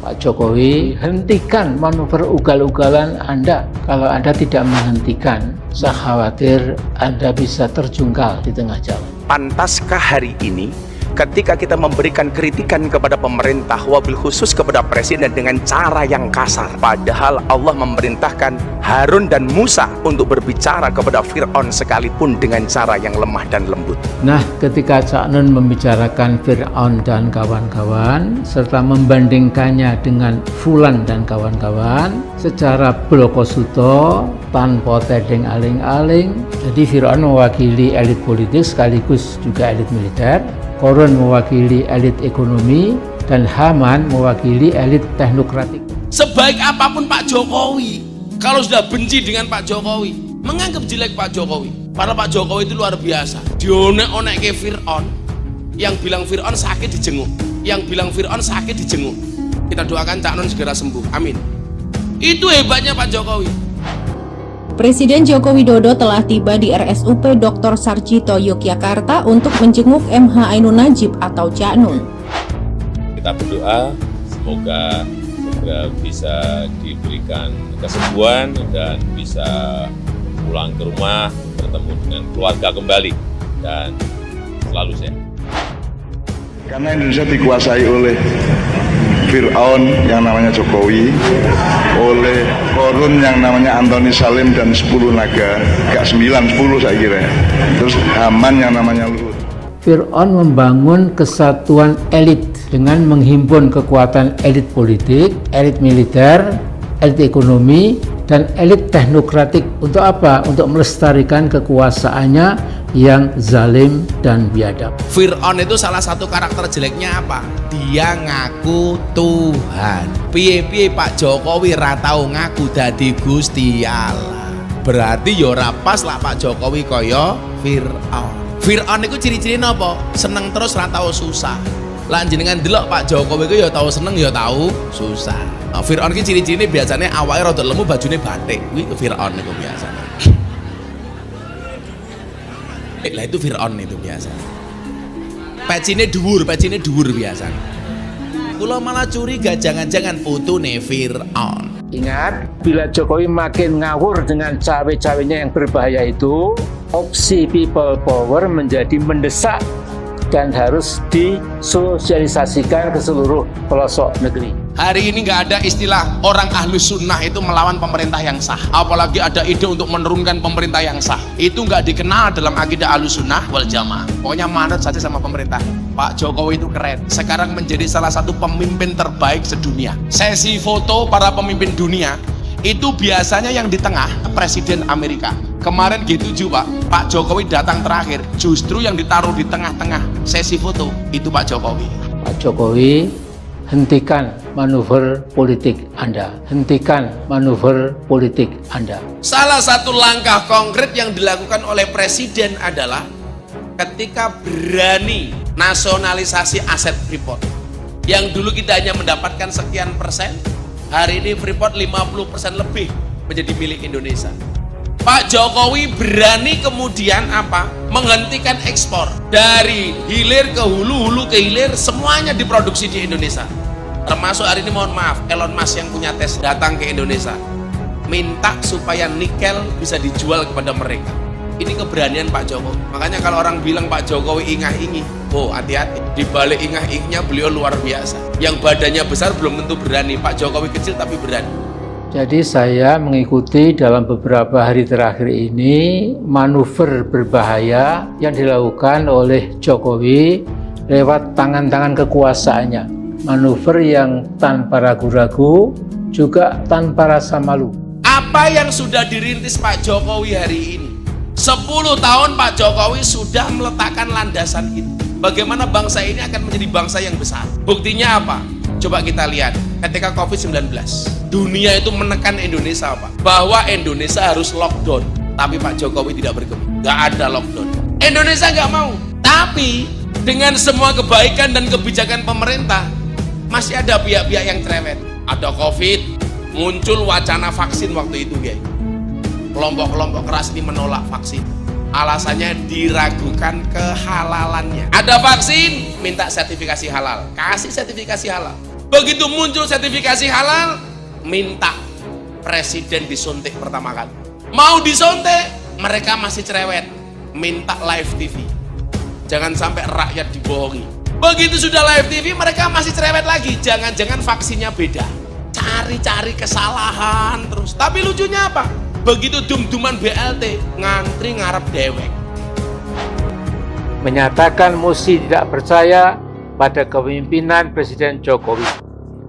Pak Jokowi, hentikan manuver ugal-ugalan Anda. Kalau Anda tidak menghentikan, saya khawatir Anda bisa terjungkal di tengah jalan. Pantaskah hari ini ketika kita memberikan kritikan kepada pemerintah, wabil khusus kepada presiden dengan cara yang kasar, padahal Allah memerintahkan Harun dan Musa untuk berbicara kepada Fir'aun sekalipun dengan cara yang lemah dan lembut. Nah, ketika Cak Nun membicarakan Fir'aun dan kawan-kawan serta membandingkannya dengan Fulan dan kawan-kawan secara blokosuto tanpa tedeng aling-aling, jadi Fir'aun mewakili elit politik sekaligus juga elit militer, Korun mewakili elit ekonomi, dan Haman mewakili elit teknokratik. Sebaik apapun Pak Jokowi, kalau sudah benci dengan Pak Jokowi, menganggap jelek Pak Jokowi, padahal Pak Jokowi itu luar biasa. Dionek-onek ke Fir'aun, yang bilang Fir'aun sakit dijenguk, yang bilang Fir'aun sakit dijenguk. Kita doakan Cak Nun segera sembuh, amin. Itu hebatnya Pak Jokowi. Presiden Joko Widodo telah tiba di RSUP Dr. Sarjito Yogyakarta untuk menjenguk MH Ainun Najib atau Cak Nun. Kita berdoa semoga segera bisa diberikan kesembuhan dan bisa pulang ke rumah, bertemu dengan keluarga kembali dan selalu sehat. Karena Indonesia dikuasai oleh Fir'aun yang namanya Jokowi, oleh Korun yang namanya Antoni Salim dan 10 naga, gak 9, 10 saya kira. Terus Haman yang namanya Luhut. Fir'aun membangun kesatuan elit dengan menghimpun kekuatan elit politik, elit militer, elit ekonomi, dan elit teknokratik. Untuk apa? Untuk melestarikan kekuasaannya yang zalim dan biadab. Fir'aun itu salah satu karakter jeleknya apa? Dia ngaku Tuhan. Piye-piye Pak Jokowi ra tau ngaku dadi Gusti Allah. Berarti ya ora pas lah Pak Jokowi kaya Fir'aun. Fir'aun itu ciri-ciri napa? Seneng terus ra tau susah. Lah jenengan delok Pak Jokowi itu ya tau seneng ya tau susah. Nah, Fir'aun itu ciri-ciri biasanya awalnya rada lemu, bajune batik. Kuwi Fir'aun itu biasanya. Lah itu Fir'aun itu biasa. Pecine dhuwur biasa. Kula malah curiga jangan-jangan fotone Fir'aun. Ingat, bila Jokowi makin ngawur dengan cawe-cawenya yang berbahaya itu, opsi people power menjadi mendesak dan harus disosialisasikan ke seluruh pelosok negeri. Hari ini nggak ada istilah orang ahlus sunnah itu melawan pemerintah yang sah. Apalagi ada ide untuk menurunkan pemerintah yang sah. Itu nggak dikenal dalam akidah ahlus sunnah wal jamaah. Pokoknya manut saja sama pemerintah. Pak Jokowi itu keren. Sekarang menjadi salah satu pemimpin terbaik sedunia. Sesi foto para pemimpin dunia itu biasanya yang di tengah Presiden Amerika. Kemarin G7 Pak Jokowi datang terakhir. Justru yang ditaruh di tengah-tengah sesi foto itu Pak Jokowi. Pak Jokowi, hentikan manuver politik Anda. Hentikan manuver politik Anda. Salah satu langkah konkret yang dilakukan oleh Presiden adalah ketika berani nasionalisasi aset Freeport. Yang dulu kita hanya mendapatkan sekian persen, hari ini Freeport 50% lebih menjadi milik Indonesia. Pak Jokowi berani kemudian apa? Menghentikan ekspor dari hilir ke hulu, hulu ke hilir, semuanya diproduksi di Indonesia. Termasuk hari ini mohon maaf, Elon Musk yang punya tes datang ke Indonesia, minta supaya nikel bisa dijual kepada mereka. Ini keberanian Pak Jokowi. Makanya kalau orang bilang Pak Jokowi ingah-ingih, oh hati-hati. Di balik ingah-ingihnya beliau luar biasa. Yang badannya besar belum tentu berani. Pak Jokowi kecil tapi berani. Jadi saya mengikuti dalam beberapa hari terakhir ini manuver berbahaya yang dilakukan oleh Jokowi lewat tangan-tangan kekuasaannya. Manuver yang tanpa ragu-ragu, juga tanpa rasa malu. Apa yang sudah dirintis Pak Jokowi hari ini? 10 tahun Pak Jokowi sudah meletakkan landasan itu. Bagaimana bangsa ini akan menjadi bangsa yang besar. Buktinya apa? Coba kita lihat ketika COVID-19. Dunia itu menekan Indonesia bahwa Indonesia harus lockdown. Tapi Pak Jokowi tidak bergeming. Nggak ada lockdown. Indonesia nggak mau. Tapi dengan semua kebaikan dan kebijakan pemerintah, masih ada pihak-pihak yang cerewet. Ada COVID, muncul wacana vaksin waktu itu, guys. Kelompok-kelompok keras ini menolak vaksin. Alasannya diragukan kehalalannya. Ada vaksin, minta sertifikasi halal. Kasih sertifikasi halal. Begitu muncul sertifikasi halal, minta presiden disuntik pertama kali. Mau disuntik, mereka masih cerewet, minta live TV. Jangan sampai rakyat dibohongi. Begitu sudah live TV, mereka masih cerewet lagi, jangan-jangan vaksinnya beda. Cari-cari kesalahan terus. Tapi lucunya apa? Begitu dum-duman BLT, ngantri ngarep dewek. Menyatakan mosi tidak percaya pada kepemimpinan Presiden Jokowi,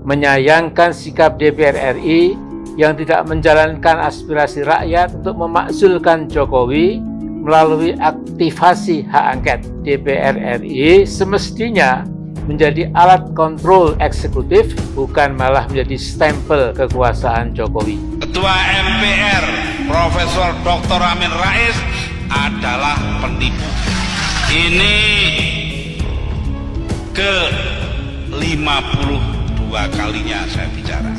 menyayangkan sikap DPR RI yang tidak menjalankan aspirasi rakyat untuk memakzulkan Jokowi melalui aktivasi hak angket. DPR RI semestinya menjadi alat kontrol eksekutif, bukan malah menjadi stempel kekuasaan Jokowi. Ketua MPR Profesor Dr. Amin Rais adalah penipu. Ini ke-52 kalinya saya bicara.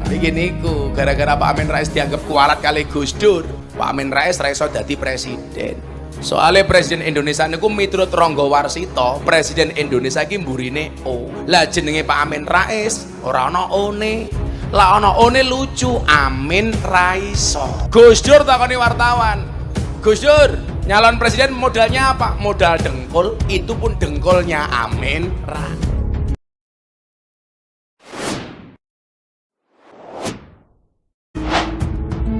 Begini ku, gara-gara Pak Amin Rais dianggap kualat kali Gus Dur, Pak Amin Rais raiso dadi presiden. Soalnya presiden Indonesia niku miturut Ronggo Warsito, presiden Indonesia iki mburine O. Lah jenenge Pak Amin Rais ora ana one. Lah ana one lucu, Amin Raiso. Gus Dur takoni wartawan. Gus Dur, nyalon presiden modalnya apa? Modal dengkul, itu pun dengkulnya Amin Rais.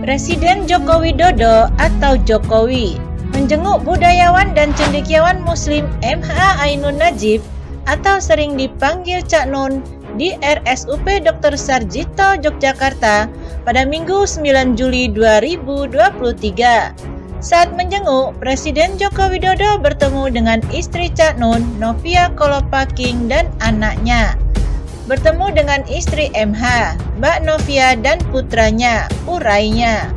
Presiden Joko Widodo atau Jokowi menjenguk budayawan dan cendekiawan Muslim MH Ainun Najib atau sering dipanggil Cak Nun di RSUP Dr. Sarjito, Yogyakarta pada Minggu 9 Juli 2023. Saat menjenguk, Presiden Joko Widodo bertemu dengan istri Cak Nun, Novia Kolopaking dan anaknya. Bertemu dengan istri MH, Mbak Novia dan putranya, urainya.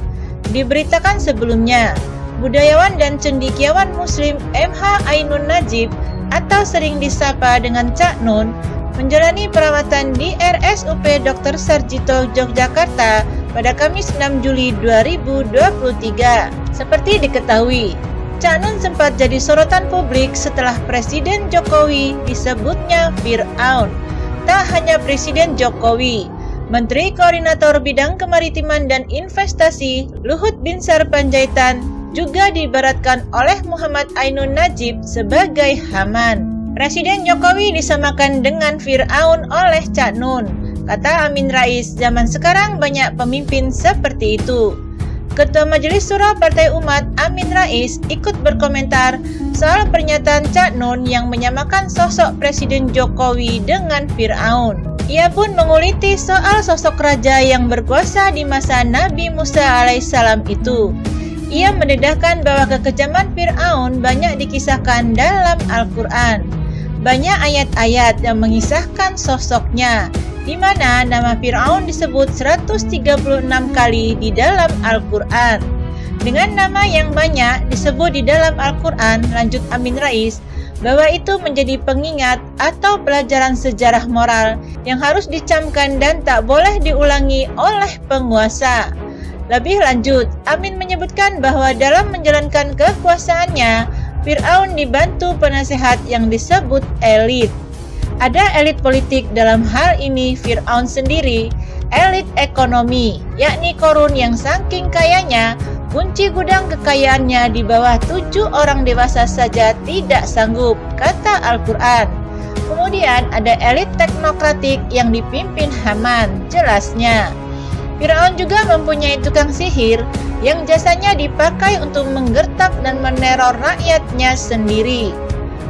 Diberitakan sebelumnya, budayawan dan cendekiawan Muslim MH Ainun Najib atau sering disapa dengan Cak Nun menjalani perawatan di RSUP Dr. Sarjito, Yogyakarta pada Kamis 6 Juli 2023. Seperti diketahui, Cak Nun sempat jadi sorotan publik setelah Presiden Jokowi disebutnya Fir'aun. Tak hanya Presiden Jokowi, Menteri Koordinator Bidang Kemaritiman dan Investasi Luhut Binsar Panjaitan juga diibaratkan oleh Muhammad Ainun Najib sebagai Haman. Presiden Jokowi disamakan dengan Fir'aun oleh Cak Nun. Kata Amin Rais, zaman sekarang banyak pemimpin seperti itu. Ketua Majelis Syuro Partai Umat Amin Rais ikut berkomentar soal pernyataan Cak Nun yang menyamakan sosok Presiden Jokowi dengan Fir'aun. Ia pun menguliti soal sosok raja yang berkuasa di masa Nabi Musa alaihissalam itu. Ia mendedahkan bahwa kekejaman Fir'aun banyak dikisahkan dalam Al-Quran. Banyak ayat-ayat yang mengisahkan sosoknya, di mana nama Fir'aun disebut 136 kali di dalam Al-Quran. Dengan nama yang banyak disebut di dalam Al-Quran, lanjut Amin Rais, bahwa itu menjadi pengingat atau pelajaran sejarah moral yang harus dicamkan dan tak boleh diulangi oleh penguasa. Lebih lanjut, Amin menyebutkan bahwa dalam menjalankan kekuasaannya, Fir'aun dibantu penasehat yang disebut elit. Ada elit politik, dalam hal ini Fir'aun sendiri, elit ekonomi, yakni Korun yang saking kayanya, kunci gudang kekayaannya di bawah 7 orang dewasa saja tidak sanggup, kata Al-Quran. Kemudian ada elit teknokratik yang dipimpin Haman, jelasnya. Fir'aun juga mempunyai tukang sihir yang jasanya dipakai untuk menggertak dan meneror rakyatnya sendiri.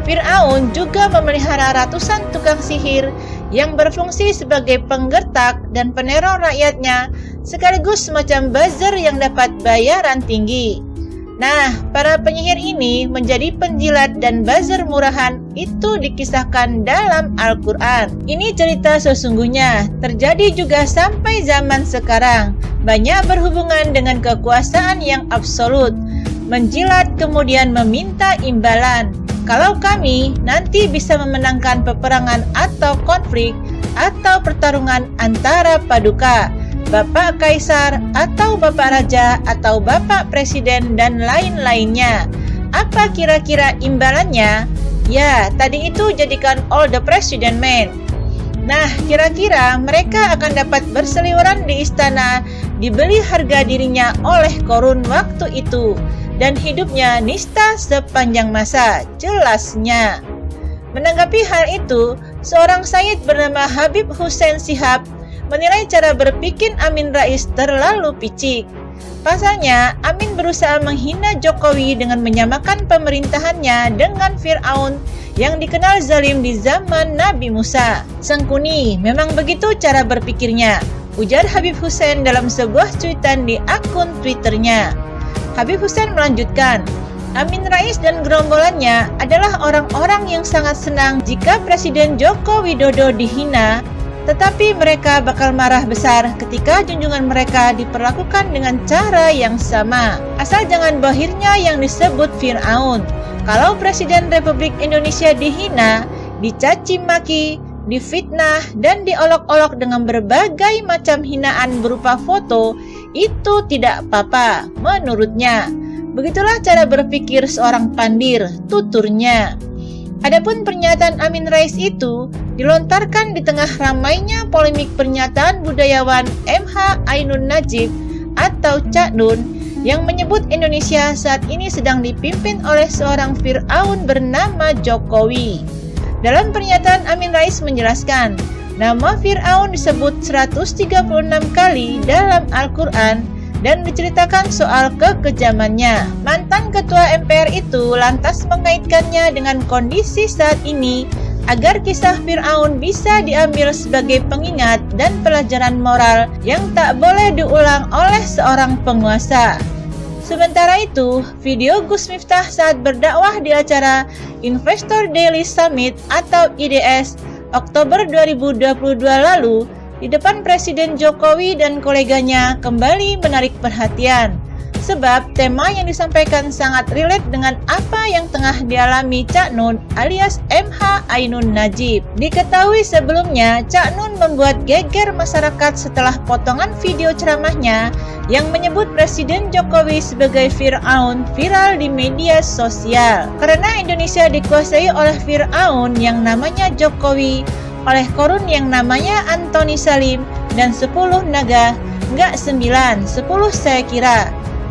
Fir'aun juga memelihara ratusan tukang sihir yang berfungsi sebagai penggertak dan peneror rakyatnya, sekaligus semacam buzzer yang dapat bayaran tinggi. Nah, para penyihir ini menjadi penjilat dan buzzer murahan, itu dikisahkan dalam Al-Quran. Ini cerita sesungguhnya, terjadi juga sampai zaman sekarang. Banyak berhubungan dengan kekuasaan yang absolut, menjilat kemudian meminta imbalan. Kalau kami nanti bisa memenangkan peperangan atau konflik atau pertarungan antara paduka, Bapak Kaisar atau Bapak Raja atau Bapak Presiden dan lain-lainnya. Apa kira-kira imbalannya? Ya, tadi itu jadikan all the president men. Nah, kira-kira mereka akan dapat berseliweran di istana, dibeli harga dirinya oleh Korun waktu itu, dan hidupnya nista sepanjang masa, jelasnya. Menanggapi hal itu, seorang Sayyid bernama Habib Hussein Shihab menilai cara berpikir Amin Rais terlalu picik. Pasalnya, Amin berusaha menghina Jokowi dengan menyamakan pemerintahannya dengan Fir'aun yang dikenal zalim di zaman Nabi Musa. Sengkuni, memang begitu cara berpikirnya, ujar Habib Hussein dalam sebuah cuitan di akun Twitternya. Habib Hussein melanjutkan, Amin Rais dan gerombolannya adalah orang-orang yang sangat senang jika Presiden Joko Widodo dihina, tetapi mereka bakal marah besar ketika junjungan mereka diperlakukan dengan cara yang sama. Asal jangan bahirnya yang disebut Fir'aun. Kalau Presiden Republik Indonesia dihina, dicaci maki, difitnah, dan diolok-olok dengan berbagai macam hinaan berupa foto, itu tidak apa-apa, menurutnya. Begitulah cara berpikir seorang pandir, tuturnya. Adapun pernyataan Amin Rais itu dilontarkan di tengah ramainya polemik pernyataan budayawan MH Ainun Najib atau Cak Nun yang menyebut Indonesia saat ini sedang dipimpin oleh seorang Fir'aun bernama Jokowi. Dalam pernyataan Amin Rais menjelaskan, nama Fir'aun disebut 136 kali dalam Al-Quran dan diceritakan soal kekejamannya. Mantan Ketua MPR itu lantas mengaitkannya dengan kondisi saat ini agar kisah Fir'aun bisa diambil sebagai pengingat dan pelajaran moral yang tak boleh diulang oleh seorang penguasa. Sementara itu, video Gus Miftah saat berdakwah di acara Investor Daily Summit atau IDS Oktober 2022 lalu di depan Presiden Jokowi dan koleganya kembali menarik perhatian. Sebab tema yang disampaikan sangat relate dengan apa yang tengah dialami Cak Nun alias MH Ainun Najib. Diketahui sebelumnya, Cak Nun membuat geger masyarakat setelah potongan video ceramahnya yang menyebut Presiden Jokowi sebagai Fir'aun viral di media sosial. Karena Indonesia dikuasai oleh Fir'aun yang namanya Jokowi, oleh Korun yang namanya Antoni Salim, dan 10 naga, enggak 9, 10 saya kira.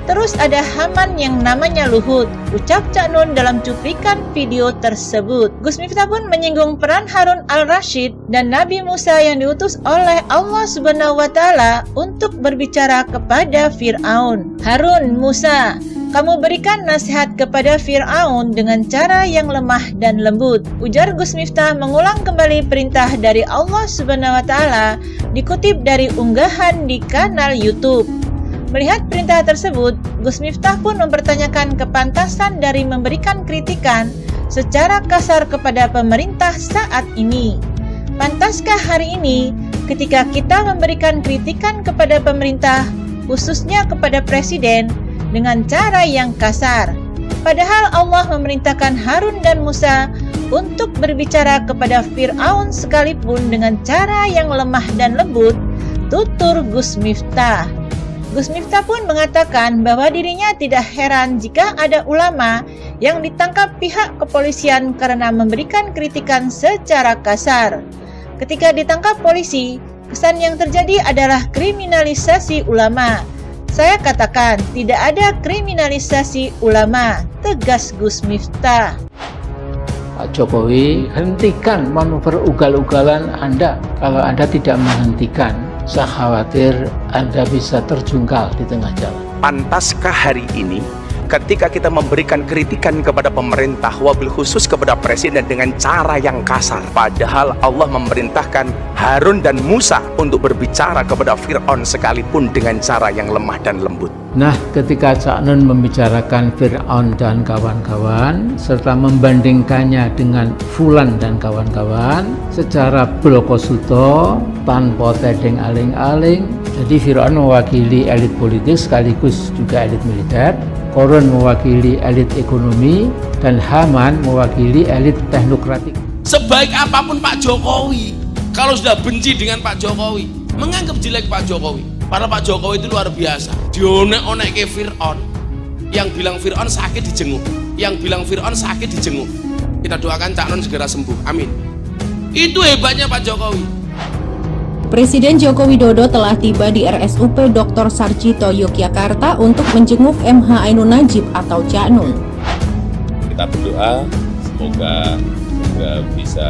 Terus ada Haman yang namanya Luhut, ucap Cak Nun dalam cuplikan video tersebut. Gus Miftah pun menyinggung peran Harun al-Rashid dan Nabi Musa yang diutus oleh Allah Subhanahu wa Ta'ala untuk berbicara kepada Fir'aun. Harun, Musa, kamu berikan nasihat kepada Fir'aun dengan cara yang lemah dan lembut, ujar Gus Miftah mengulang kembali perintah dari Allah Subhanahu wa Ta'ala dikutip dari unggahan di kanal YouTube. Melihat perintah tersebut, Gus Miftah pun mempertanyakan kepantasan dari memberikan kritikan secara kasar kepada pemerintah saat ini. Pantaskah hari ini ketika kita memberikan kritikan kepada pemerintah, khususnya kepada presiden, dengan cara yang kasar? Padahal Allah memerintahkan Harun dan Musa untuk berbicara kepada Fir'aun sekalipun dengan cara yang lemah dan lembut, tutur Gus Miftah. Gus Miftah pun mengatakan bahwa dirinya tidak heran jika ada ulama yang ditangkap pihak kepolisian karena memberikan kritikan secara kasar. Ketika ditangkap polisi, kesan yang terjadi adalah kriminalisasi ulama. Saya katakan tidak ada kriminalisasi ulama, tegas Gus Miftah. Pak Jokowi, hentikan manuver ugal-ugalan Anda. Kalau Anda tidak menghentikan, saya khawatir Anda bisa terjungkal di tengah jalan. Pantaskah hari ini ketika kita memberikan kritikan kepada pemerintah, wabil khusus kepada presiden dengan cara yang kasar, padahal Allah memerintahkan Harun dan Musa untuk berbicara kepada Fir'aun sekalipun dengan cara yang lemah dan lembut? Nah, ketika Cak Nun membicarakan Fir'aun dan kawan-kawan serta membandingkannya dengan Fulan dan kawan-kawan secara blokosuto tanpa tedeng aling-aling, jadi Fir'aun mewakili elit politik sekaligus juga elit militer, Korun mewakili elit ekonomi, dan Haman mewakili elit teknokratik. Sebaik apapun Pak Jokowi, kalau sudah benci dengan Pak Jokowi, menganggap jelek Pak Jokowi, padahal Pak Jokowi itu luar biasa. Dionek-onek ke Fir'aun, yang bilang Fir'aun sakit dijenguk, yang bilang Fir'aun sakit dijenguk. Kita doakan Cak Nun segera sembuh, amin. Itu hebatnya Pak Jokowi. Presiden Joko Widodo telah tiba di RSUP Dr. Sarjito Yogyakarta untuk menjenguk MH Ainun Najib atau Cak Nun. Kita berdoa semoga segera bisa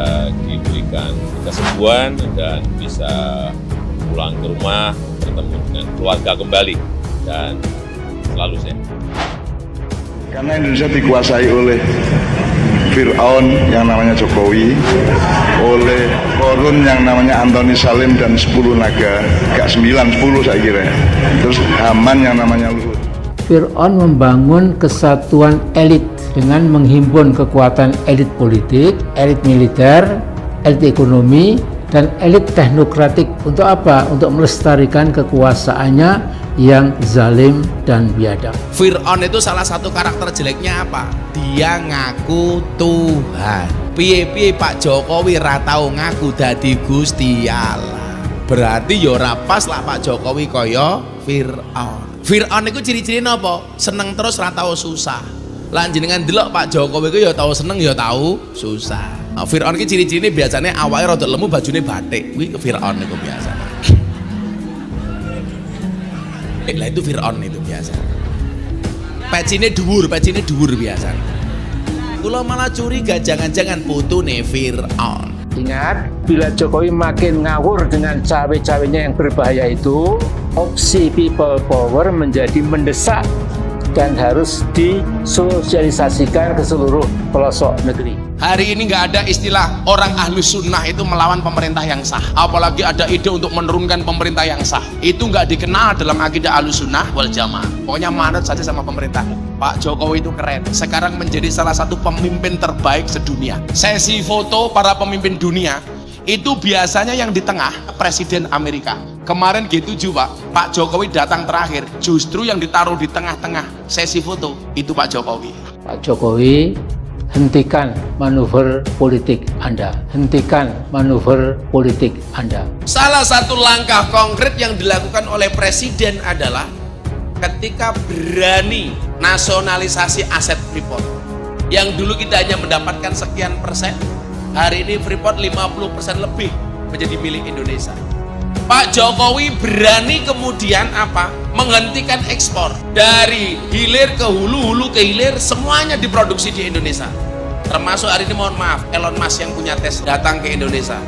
diberikan kesembuhan dan bisa pulang ke rumah, bertemu dengan keluarga kembali, dan selalu sehat. Karena Indonesia dikuasai oleh Fir'aun yang namanya Jokowi, oleh Korun yang namanya Antoni Salim dan 10 naga, gak 9, 10 saya kira, terus Haman yang namanya Luhut. Fir'aun membangun kesatuan elit dengan menghimpun kekuatan elit politik, elit militer, elit ekonomi, dan elit teknokratik. Untuk apa? Untuk melestarikan kekuasaannya yang zalim dan biadab. Fir'aun itu salah satu karakter jeleknya apa? Dia ngaku Tuhan. Piye-piye Pak Jokowi ra tau ngaku dadi Gusti Allah. Berarti ya ora pas lah Pak Jokowi kaya Fir'aun. Fir'aun itu ciri-ciri napa? Seneng terus ra tau susah. Lan jenengan delok Pak Jokowi ku ya tau seneng ya tau susah. Nah, Fir'aun iki ciri-cirine biasanya awake rada lemu, bajune batik. Kuwi Fir'aun iku biasa. Lah itu Fir'aun itu biasa. Pecine dhuwur biasa. Kula malah curiga jangan-jangan putune Fir'aun. Ingat, bila Jokowi makin ngawur dengan cawe-cawenya yang berbahaya itu, opsi people power menjadi mendesak dan harus disosialisasikan ke seluruh pelosok negeri. Hari ini nggak ada istilah orang ahlu sunnah itu melawan pemerintah yang sah. Apalagi ada ide untuk menurunkan pemerintah yang sah. Itu nggak dikenal dalam akidah ahlu sunnah wal jamaah. Pokoknya manut saja sama pemerintah. Pak Jokowi itu keren. Sekarang menjadi salah satu pemimpin terbaik sedunia. Sesi foto para pemimpin dunia itu biasanya yang di tengah Presiden Amerika. Kemarin G7 Pak Jokowi datang terakhir. Justru yang ditaruh di tengah-tengah sesi foto itu Pak Jokowi. Pak Jokowi, hentikan manuver politik Anda. Hentikan manuver politik Anda. Salah satu langkah konkret yang dilakukan oleh Presiden adalah ketika berani nasionalisasi aset Freeport. Yang dulu kita hanya mendapatkan sekian persen, hari ini Freeport 50% lebih menjadi milik Indonesia. Pak Jokowi berani kemudian apa? Menghentikan ekspor dari hilir ke hulu, hulu ke hilir, semuanya diproduksi di Indonesia. Termasuk hari ini mohon maaf, Elon Musk yang punya tes datang ke Indonesia,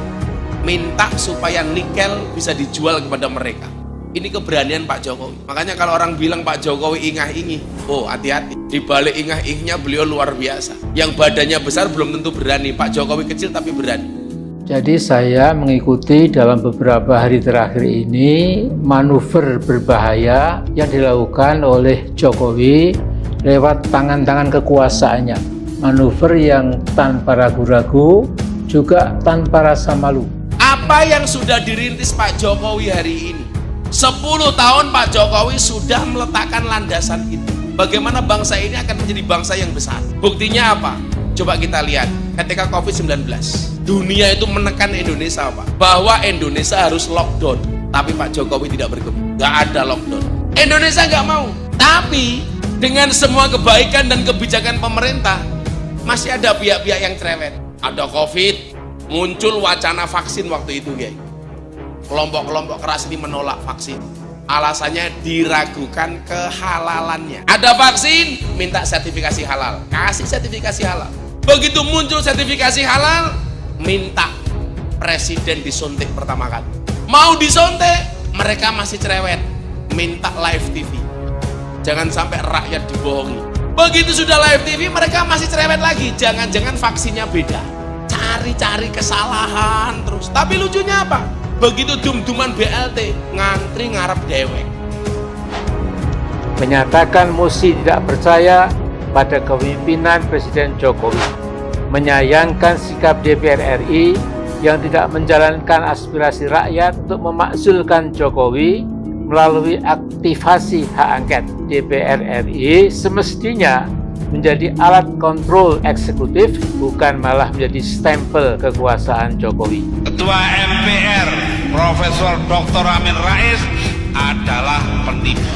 minta supaya nikel bisa dijual kepada mereka. Ini keberanian Pak Jokowi. Makanya kalau orang bilang Pak Jokowi ingah-ingih, oh hati-hati. Di balik ingah-ingihnya beliau luar biasa. Yang badannya besar belum tentu berani. Pak Jokowi kecil tapi berani. Jadi saya mengikuti dalam beberapa hari terakhir ini manuver berbahaya yang dilakukan oleh Jokowi lewat tangan-tangan kekuasaannya. Manuver yang tanpa ragu-ragu, juga tanpa rasa malu. Apa yang sudah dirintis Pak Jokowi hari ini? 10 tahun Pak Jokowi sudah meletakkan landasan itu. Bagaimana bangsa ini akan menjadi bangsa yang besar. Buktinya apa? Coba kita lihat ketika COVID-19. Dunia itu menekan Indonesia Pak, bahwa Indonesia harus lockdown. Tapi Pak Jokowi tidak bergeming, nggak ada lockdown. Indonesia nggak mau. Tapi dengan semua kebaikan dan kebijakan pemerintah, masih ada pihak-pihak yang cerewet. Ada COVID, muncul wacana vaksin waktu itu guys. Kelompok-kelompok keras ini menolak vaksin. Alasannya diragukan kehalalannya. Ada vaksin, minta sertifikasi halal. Kasih sertifikasi halal. Begitu muncul sertifikasi halal, minta presiden disuntik pertama kali. Mau disuntik, mereka masih cerewet, minta live TV. Jangan sampai rakyat dibohongi. Begitu sudah live TV, mereka masih cerewet lagi. Jangan-jangan vaksinnya beda. Cari-cari kesalahan terus. Tapi lucunya apa? Begitu dum-duman BLT, ngantri ngarep dewek. Menyatakan mosi tidak percaya pada kepemimpinan Presiden Jokowi, menyayangkan sikap DPR RI yang tidak menjalankan aspirasi rakyat untuk memakzulkan Jokowi melalui aktivasi hak angket. DPR RI semestinya menjadi alat kontrol eksekutif, bukan malah menjadi stempel kekuasaan Jokowi. Ketua MPR Profesor Dr. Amin Rais adalah penipu.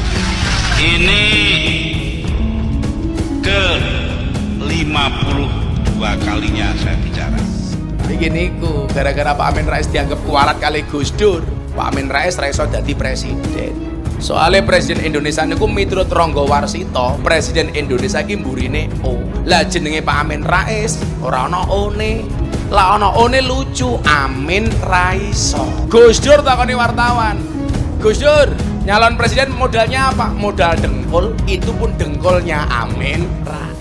Ini ke-52 kalinya saya bicara. Begini ku, gara-gara Pak Amin Rais dianggap kualat kali Gus Dur, Pak Amin Rais ra iso dadi presiden. Soalnya presiden Indonesia niku miturut Ronggo Warsito, presiden Indonesia iki mburine O. Lah jenenge Pak Amin Rais ora ana one. Lah ana one lucu, Amin Raiso. Gus Dur takoni wartawan. Gus Dur, nyalon presiden modalnya apa? Modal dengkul, itu pun dengkulnya Amin Rais.